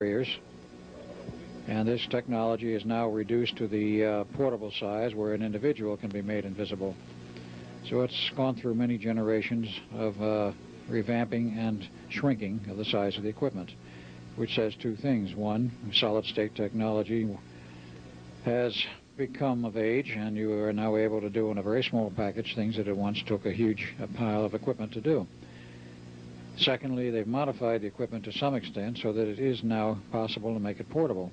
barriers, and this technology is now reduced to the portable size where an individual can be made invisible. So it's gone through many generations of revamping and shrinking of the size of the equipment, which says two things. One, solid-state technology has become of age, and you are now able to do in a very small package things that it once took a huge pile of equipment to do. Secondly, they've modified the equipment to some extent so that it is now possible to make it portable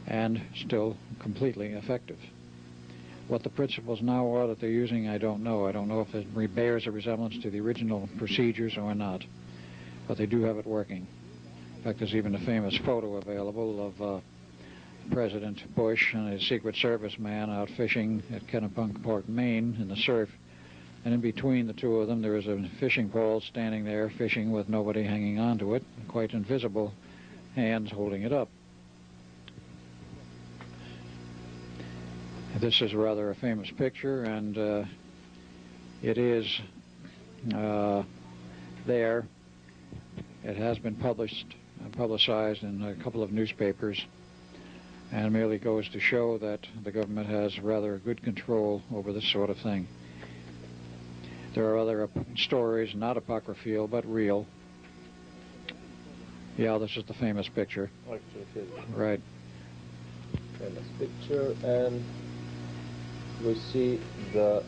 and still completely effective. What the principles now are that they're using, I don't know. I don't know if it bears a resemblance to the original procedures or not, but they do have it working. In fact, there's even a famous photo available of President Bush and his Secret Service man out fishing at Kennebunkport, Maine in the surf, and in between the two of them there is a fishing pole standing there fishing with nobody hanging onto it, quite invisible hands holding it up. This is rather a famous picture, and it is there. It has been publicized in a couple of newspapers, and merely goes to show that the government has rather good control over this sort of thing. There are other stories, not apocryphal, but real. Yeah, this is the famous picture. Right. Famous picture, and we see the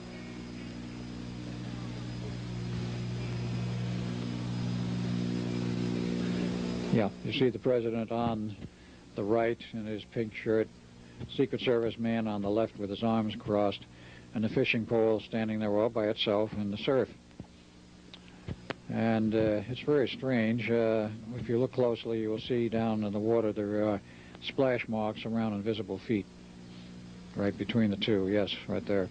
yeah, you see the president on the right in his pink shirt, Secret Service man on the left with his arms crossed, and the fishing pole standing there all by itself in the surf. And it's very strange. If you look closely, you will see down in the water there are splash marks around invisible feet. Right between the two, yes, right there.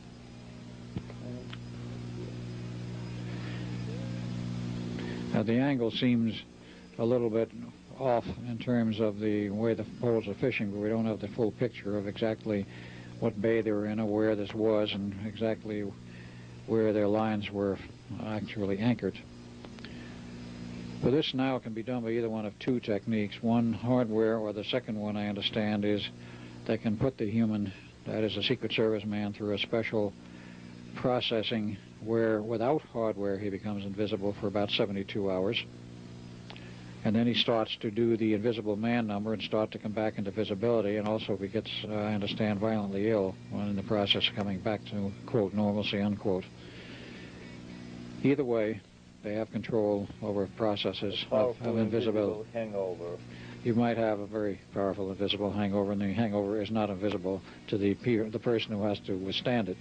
Now the angle seems a little bit off in terms of the way the poles are fishing, but we don't have the full picture of exactly what bay they were in or where this was and exactly where their lines were actually anchored. But this now can be done by either one of two techniques. One, hardware, or the second one, I understand, is they can put the human, that is a Secret Service man, through a special processing where without hardware he becomes invisible for about 72 hours. And then he starts to do the invisible man number and start to come back into visibility, and also he gets, I understand, violently ill when in the process of coming back to, quote, normalcy, unquote. Either way, they have control over processes of invisibility. Hangover. You might have a very powerful invisible hangover, and the hangover is not invisible to the person who has to withstand it.